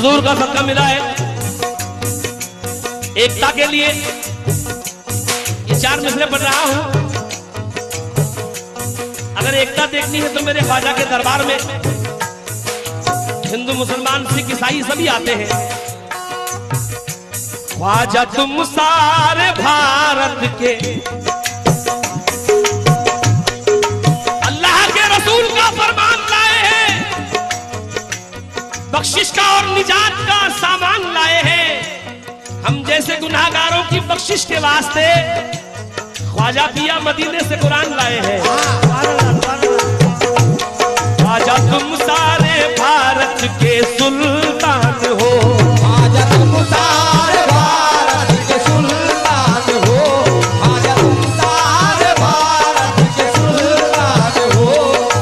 हुजूर का सदका मिला है। एकता के लिए ये 4 मिसरे पढ़ रहा हूं। अगर एकता देखनी है तो मेरे ख्वाजा के दरबार में हिंदू मुसलमान सिख ईसाई सभी आते हैं। ख्वाजा तुम सारे भारत के अल्लाह के रसूल का फरमान लाए हैं, बख्शिश का और निजात का सामान लाए हैं। हम जैसे गुनाहगारों की बख्शिश के वास्ते ख्वाजा पिया मदीने से कुरान लाए हैं। ख्वाजा तुम सारे भारत के सुल्तान हो, ख्वाजा तुम सारे भारत के सुल्तान हो, ख्वाजा तुम सारे भारत के सुल्तान हो,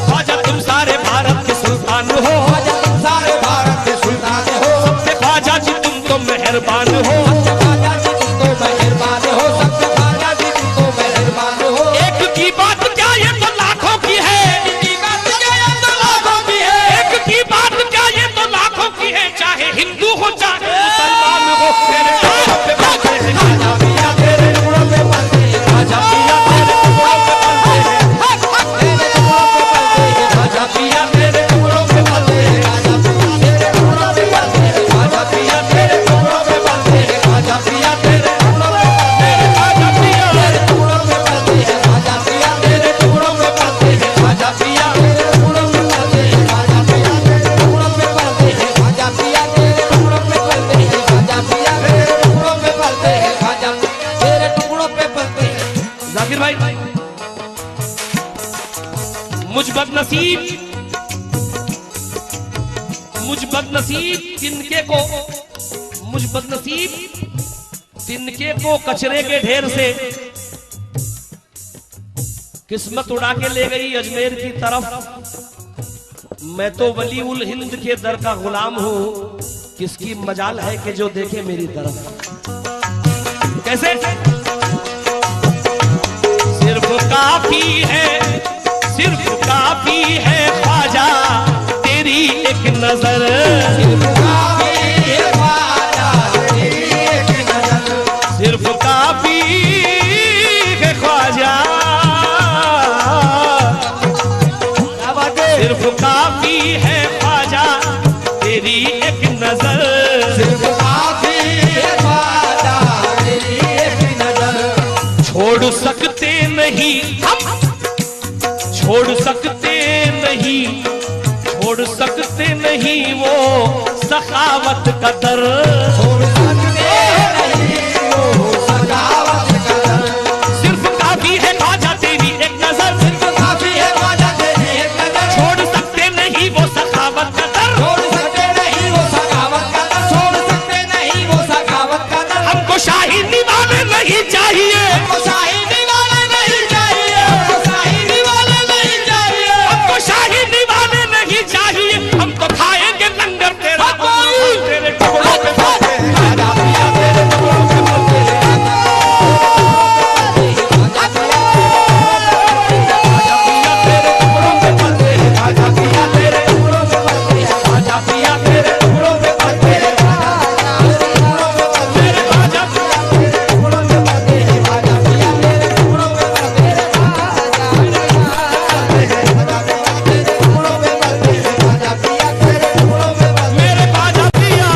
ख्वाजा तुम सारे भारत के सुल्तान हो, ख्वाजा तुम सारे भारत के सुल्तान हो, सबसे ख्वाजा जी तुम तो मेहरबान हो, सबसे ख्वाजा जी तुम तो मेहरबान हो, सबसे ख्वाजा जी तुम तो मेहरबान हो। एक की बात क्या ये तो लाखों की है, एक की बात क्या ये तो लाखों की है, एक की बात क्या ये तो लाखों की है। चाहे हिंदू हो चाहे मुसलमान हो, तेरे टुकड़ों पे पलते हैं ख्वाजा पिया, तेरे टुकड़ों पे पलते हैं ख्वाजा पिया, तेरे टुकड़ों पे पलते हैं, तेरे टुकड़ों पे पलते हैं ख्वाजा पिया तेरे टुकड़ों पे पलते हैं, तेरे टुकड़ों पे पलते हैं ख्वाजा पिया तेरे टुकड़ों पे पलते हैं, ख्वाजा पिया तेरे टुकड़ों पे पलते हैं, ख्वाजा पिया तेरे टुकड़ों पे पलते हैं ख्वाजा पिया, तेरे टुकड़ों पे पलते हैं, ख्वाजा पिया तेरे टुकड़ों पे पलते हैं ख्वाजा पिया, तेरे टुकड़ों पे पलते हैं ख्वाजा पिया, तेरे टुकड़ों पे पलते हैं ख्वाजा पिया, तेरे टुकड़ों पे पलते हैं ख्वाजा, तेरे टुकड़ों पे पलते हैं। जाकिर भाई, मुझ बदनसीब तिनके को कचरे के ढेर से किस्मत उड़ा के ले गई अजमेर की तरफ। मैं तो वली उल हिंद के दर का गुलाम हूं, किसकी मजाल है कि जो देखे मेरी तरफ। कैसे? सिर्फ काफी है ख्वाजा तेरी एक नजर, सिर्फ काफी है ख्वाजा तेरी एक नजर, सिर्फ काफी है ख्वाजा, सिर्फ काफी है ख्वाजा तेरी एक नजर, सिर्फ काफी है ख्वाजा तेरी एक नजर। छोड़ सकते नहीं हम, छोड़ सकते नहीं वो सखावत का दर, छोड़ सकते नहीं वो सखावत का दर, सिर्फ काफी है ख्वाजा तेरी एक नजर, सिर्फ काफी है ख्वाजा तेरी एक नजर। छोड़ सकते नहीं वो सखावत का दर, छोड़ सकते नहीं वो सखावत का दर, छोड़ सकते नहीं वो सखावत का दर। हमको शाही दीवाने नहीं चाहिए, हमको शाही दीवाने नहीं चाहिए, हमको शाही दीवाने नहीं चाहिए, हमको शाही दीवाने नहीं चाहिए। हम तो खाएंगे लंगर तेरा, तेरे टुकड़ों पे पलते हैं ख्वाजा पिया, तेरे टुकड़ों पे पलते हैं, ख्वाजा पिया तेरे टुकड़ों पे पलते हैं, ख्वाजा पिया तेरे टुकड़ों पे पलते हैं, ख्वाजा पिया तेरे टुकड़ों पे पलते हैं, मेरे ख्वाजा मेरे ख्वाजा पिया,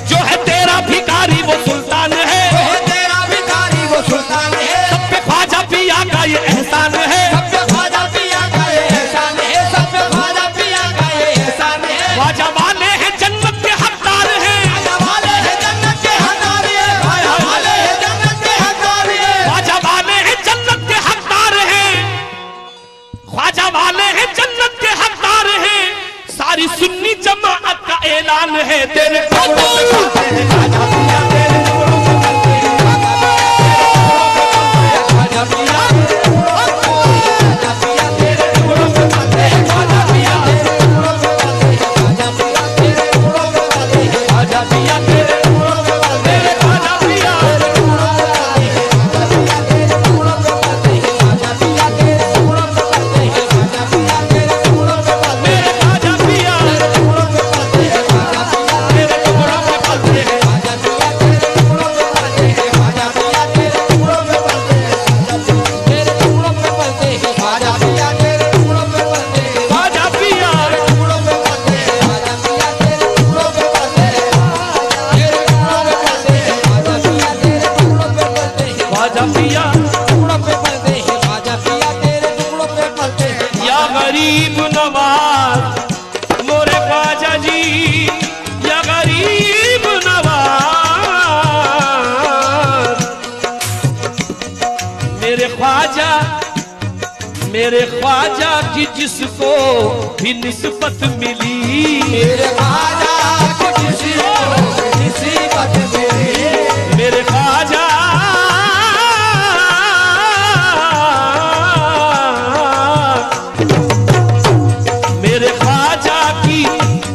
जो है तेरा भिखारी वो सुल्तान है, तेरा भिखारी वो सुल्तान है, सब पे ख्वाजा पिया का ये एहसान है, सब पे ख्वाजा पिया का ये एहसान है, सब पे ख्वाजा पिया का ये एहसान है। ख्वाजा वाले हैं जन्नत के हकदार हैं, ख्वाजा वाले हैं जन्नत के हकदार हैं, ख्वाजा वाले हैं जन्नत के हकदार हैं, ख्वाजा वाले हैं जन्नत के हकदार हैं, ख्वाजा वाले हैं जन्नत के हकदार हैं। सारी सुन्नी जमाअत का ऐलान है, तेरे टुकड़ों पे पलते हैं ख्वाजा पिया, तेरे टुकड़ों पे पलते हैं, ख्वाजा पिया मेरे ख्वाजा की जिसको भी निस्बत मिली, मेरे ख्वाजा की जिसको निस्बत मिली, मेरे ख्वाजा मेरे ख्वाजा की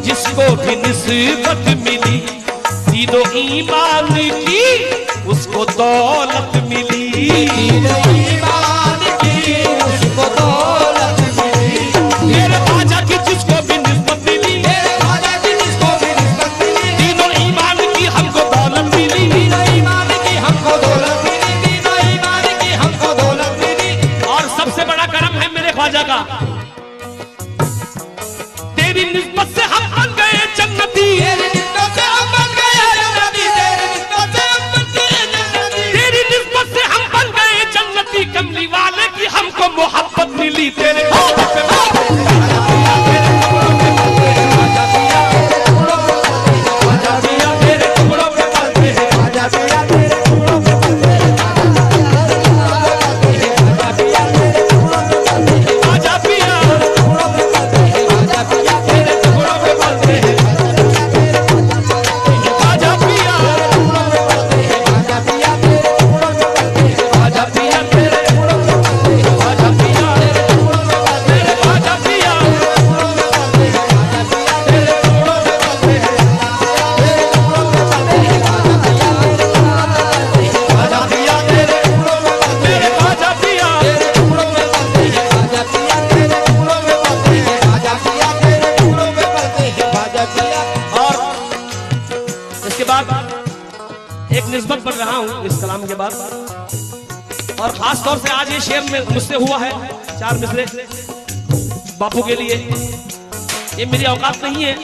जिसको भी निस्बत मिली, दीनो ईमान की उसको दौलत मिली, दीनो ईमान की उसको दौलत मिली, मेरे ख्वाजा की जिसको भी निस्बत मिली, मेरे ख्वाजा की जिसको भी निस्बत मिली, दीनो ईमान की हमको दौलत मिली, दीनो ईमान की हमको दौलत मिली, दीनो ईमान की हमको दौलत मिली। और सबसे बड़ा करम है मेरे ख्वाजा का, तेरी निस्बत से हम बन गए जन्नती, तेरी निस्बत से हम बन गए जन्नती, तेरी निस्बत से हम बन गए जन्नती, तेरी निस्बत से हम बन गए जन्नती, कमली वाले की हमको मोहब्बत मिली, तेरे एक निस्बत पढ़ रहा हूं इस कलाम के बाद, और खास तौर से आज ये शेर में मुझसे हुआ है 4 मिसरे बापू के लिए। ये मेरी औकात नहीं है,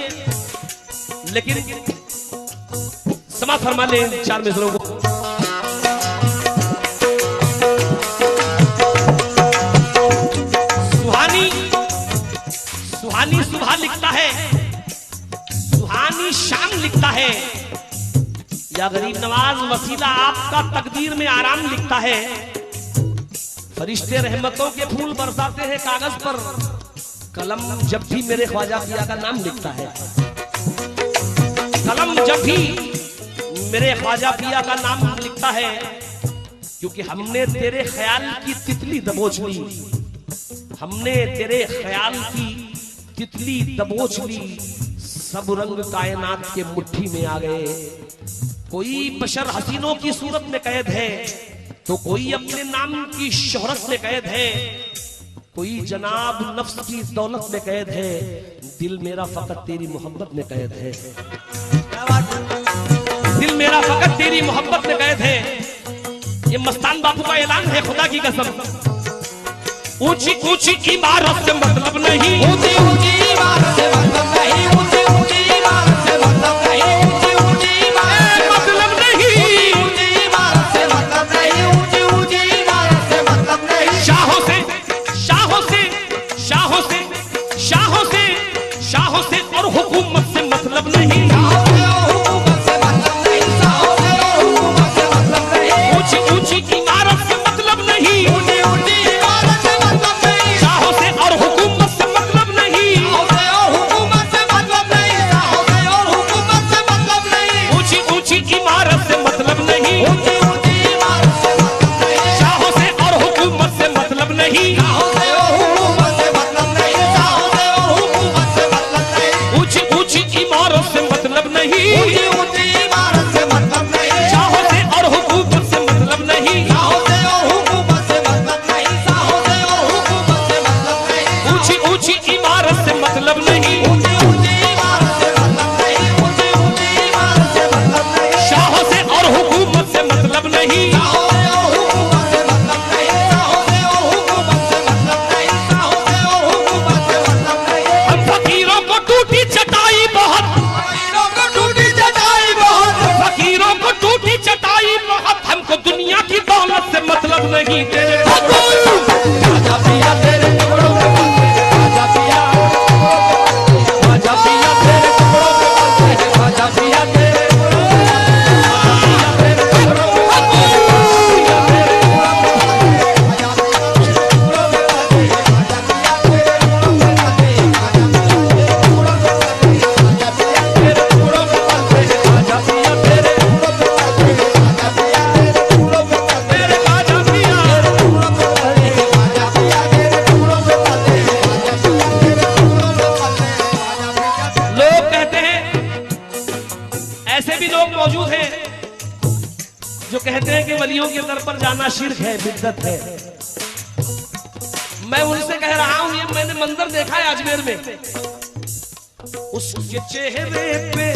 लेकिन समा फरमा ले 4 मिसरों को। सुहानी सुबह लिखता है, सुहानी शाम लिखता है, या गरीब नवाज वसीला आपका तकदीर में आराम लिखता है। फरिश्ते रहमतों के फूल बरसाते हैं कागज पर, कलम जब भी मेरे ख्वाजा पिया का नाम लिखता है, कलम जब भी मेरे ख्वाजा पिया का नाम लिखता है, क्योंकि हमने तेरे ख्याल की तितली दबोच ली, हमने तेरे ख्याल की तितली दबोच ली, सब रंग कायनात के मुट्ठी में आ गए। कोई बशर हसीनों की सूरत में कैद है, तो कोई अपने नाम की शोहरत में कैद है, कोई जनाब नफ्स की दौलत में कैद है, दिल मेरा फकत तेरी मोहब्बत में कैद है, दिल मेरा फकत तेरी मोहब्बत में कैद है। ये मस्तान बापू का ऐलान है, खुदा की कसम। ऊंची ऊंची इमारत से मतलब नहीं, ऊंची ऊंची इमारत से मतलब नहीं, ऊंची ऊंची इमारत से मतलब नहीं, ऊंची ऊंची इमारत से मतलब नहीं, ऊंची इमारत से मतलब नहीं, ऊंची ऊंची इमारत से मतलब नहीं। शाहों से शाहों से शाहों से शाहों से शाहों से और हुकूमत से मतलब नहीं, शाहों से और हुकूमत से मतलब नहीं, शाहों से और हुकूमत से मतलब नहीं, ऊंची ऊंची इमारत से मतलब नहीं, ऊंची ऊंची इमारत से मतलब नहीं, शाहों से और हुकूमत से मतलब नहीं, शाहों से और हुकूमत से मतलब नहीं, शाहों से और हुकूमत से मतलब नहीं, ऊंची ऊंची इमारत से मतलब नहीं, ऊंची ऊंची इमारत से मतलब नहीं, शाहों से और हुकूमत से मतलब नहीं, शाहों से और हुकूमत से मतलब नहीं, शाहों से और हुकूमत से मतलब नहीं, ऊंची ऊंची इमारत से मतलब नहीं, ऊंची ऊंची इमारत से मतलब नहीं, शाहों से और हुकूमत से मतलब नहीं, शाहों से और हुकूमत से मतलब नहीं, शाहों से और हुकूमत से मतलब नहीं, ऊंची ऊंची इमारत से मतलब नहीं, ऊंची ऊंची इमारत से मतलब नहीं, ऊंची ऊंची इमारत से मतलब नहीं, शाहों से और हुकूमत से मतलब नहीं, शाहों से और हुकूमत से मतलब नहीं, शाहों से और हुकूमत से मतलब नहीं, शाहों से और हुकूमत से मतलब नहीं। हम फकीरों को टूटी चटाई बहुत, फकीरों को टूटी चटाई बहुत, फकीरों को टूटी चटाई बहुत, हमको दुनिया की दौलत से मतलब नहीं, तेरे राजा पिया तेरे टुकड़ों पे पलते हैं, राजा पिया, राजा पिया तेरे टुकड़ों पे पलते हैं, राजा पिया तेरे टुकड़ों पे पलते हैं, राजा पिया तेरे टुकड़ों पे पलते हैं, राजा पिया तेरे टुकड़ों पे पलते हैं, जाना शिर्क है, बिद्दत है। मैं उनसे कह रहा हूं, ये मैंने मंजर देखा है अजमेर में, उसके चेहरे पे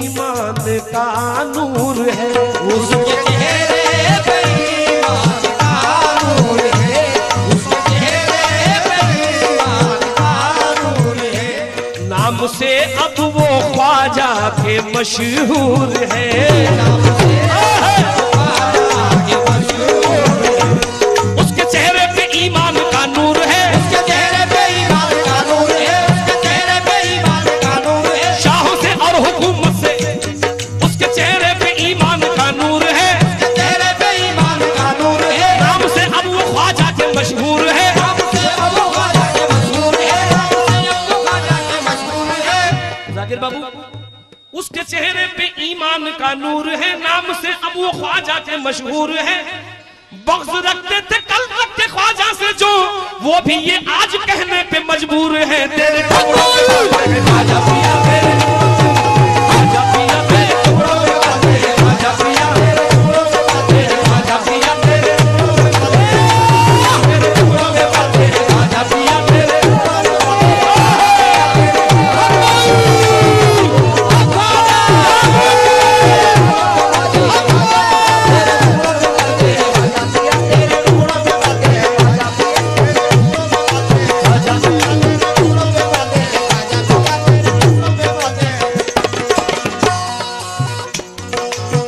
ईमान का नूर है, उसके चेहरे पे ईमान का नूर है, उसके चेहरे पे ईमान का नूर है। नाम से अब वो ख्वाजा के मशहूर है, नाम से ख्वाजा के मशहूर है। उसके चेहरे पे ईमान का नूर है, उसके चेहरे पे ईमान का नूर है, उसके चेहरे पे ईमान का नूर है। शाहों से और हुकूमत से उसके चेहरे पे ईमान का नूर है, उसके चेहरे पे ईमान का नूर है। नाम से अब वो ख्वाजा के मशहूर है। नाम से अब वो ख्वाजा के मशहूर है, नाम से अब वो ख्वाजा के मशहूर है। जाकिर बाबू, उसके चेहरे पे ईमान का नूर है, नाम से अब वो ख्वाजा के मशहूर है। बग़्ज़ रखते थे कल रखते ख्वाजा से जो, वो भी ये आज कहने पे मजबूर है, तेरे टुकड़ों पे पलते हैं ख्वाजा पिया, तेरे ख्वाजा पिया, तेरे टुकड़ों पे पलते हैं ख्वाजा पिया, तेरे टुकड़ों पे पलते हैं ख्वाजा पिया, तेरे टुकड़ों पे पलते हैं, तेरे टुकड़ों पे पलते हैं ख्वाजा पिया, तेरे टुकड़ों पे पलते हैं।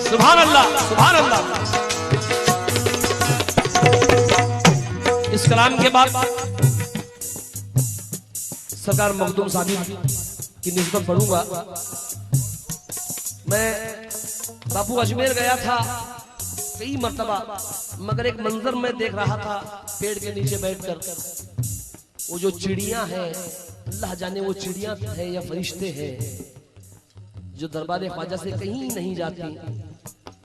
सुभान अल्लाह, सुभान अल्लाह। इस कलाम के बाद सरकार मखदूम साहब की निस्बत पढ़ूंगा। मैं बापू अजमेर गया था कई मर्तबा, मगर एक मंजर में देख रहा था, पेड़ के नीचे बैठकर वो जो चिड़ियां हैं, अल्लाह जाने वो चिड़ियां हैं या फरिश्ते हैं, जो दरबार ख्वाजा से कहीं नहीं जाती,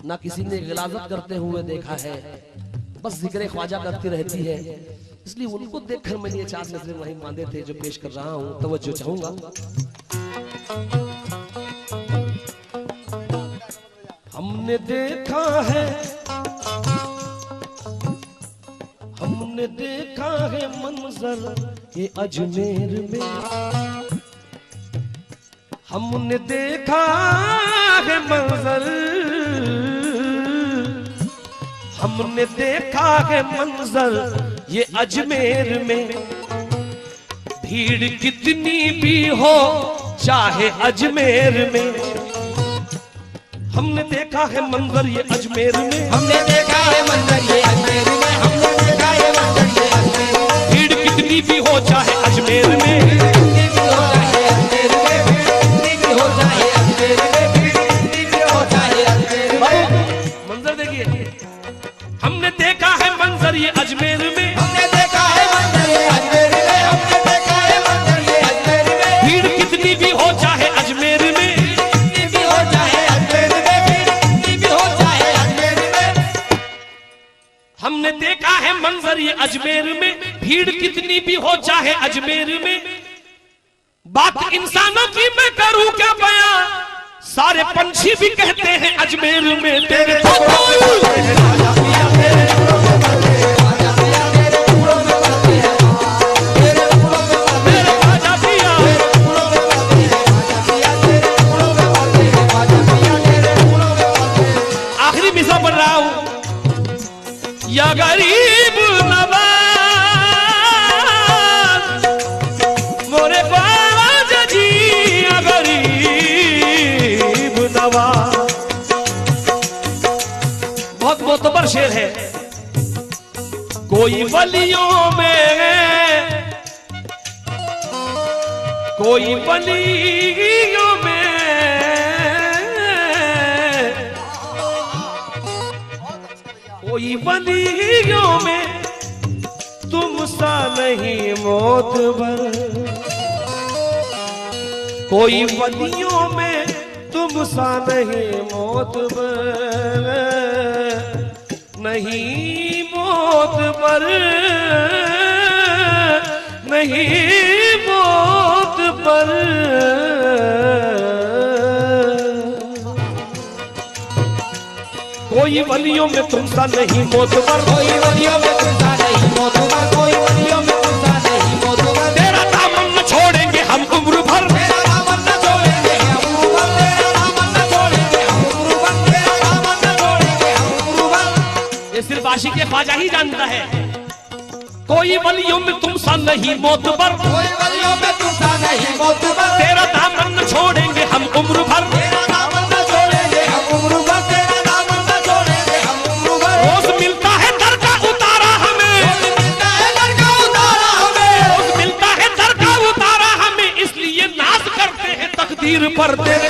ना किसी ने गिलाजत करते हुए देखा है, बस जिक्र ख्वाजा करती रहती है। इसलिए उनको देखकर मैंने ये चार नजरें वहीं बांधे थे जो पेश कर रहा हूं, तवज्जो चाहूंगा। हमने देखा है मंजर ये अजमेर में, हमने देखा है मंजर, हमने देखा है मंजर ये अजमेर में। भीड़ कितनी भी हो चाहे अजमेर में, हमने देखा है मंजर ये अजमेर में, हमने देखा है मंजर ये अजमेर में, हमने देखा है मंजर ये अजमेर में। भीड़ कितनी भी हो चाहे अजमेर में, कितनी भी हो चाहे अजमेर में, कितनी भी हो चाहे अजमेर में, कितनी भी हो चाहे अजमेर में। मंजर देखिए, हमने देखा है मंजर ये अजमेर में, हमने देखा है मंजर ये अजमेर में, हमने देखा है मंजर ये अजमेर में। भीड़ कितनी भी हो चाहे अजमेर में, कितनी भी हो चाहे अजमेर में, कितनी भी हो चाहे अजमेर में। हमने देखा है मंजर ये अजमेर में, भीड़ कितनी भी हो चाहे अजमेर में। बात इंसानों की मैं करूं क्या बयां, सारे पंछी भी कहते हैं अजमेर में तेरे टुकड़ों पे पलते हैं ख्वाजा पिया, तेरे टुकड़ों पे पलते हैं ख्वाजा पिया, तेरे टुकड़ों पे पलते हैं, तेरे टुकड़ों पे पलते हैं ख्वाजा पिया, तेरे टुकड़ों पे पलते हैं ख्वाजा पिया, तेरे टुकड़ों पे पलते हैं ख्वाजा पिया, तेरे टुकड़ों पे पलते हैं। आखिरी मिसरा पढ़ रहा हूं। या गरीब नवाज मोरे ख्वाजा जी, या गरीब नवाज। बहुत मोतबर शेर है। कोई वलियों में, कोई वलियों में, कोई वलियों में तुम सा नहीं मोतबर, कोई वलियों में तुम सा नहीं मोतबर, नहीं मोतबर, नहीं मोतबर। कोई वलियों में तुमसा नहीं मोतबर, कोई वलियों में तुमसा नहीं मोतबर, कोई वलियों में तुमसा नहीं मोतबर। तेरा दामन न छोड़ेंगे हम उम्र भर, तेरा दामन न छोड़ेंगे हम उम्र भर, तेरा दामन न छोड़ेंगे हम उम्र भर, तेरा दामन न छोड़ेंगे हम उम्र भर। ये सिर्फ आशिक ख्वाजा ही जानता है। कोई वलियों में तुमसा नहीं मोतबर, कोई वलियों में तुमसा नहीं मोतबर। तेरा दामन न छोड़ेंगे हम उम्र भर, तेरा दामन न छोड़ेंगे हम उम्र भर, तेरा दामन न छोड़ेंगे हम उम्र भर। रोज मिलता है दर का उतारा हमें, रोज मिलता है दर का उतारा हमें, रोज मिलता है दर का उतारा हमें, इसलिए नाज करते हैं तकदीर पर तेरे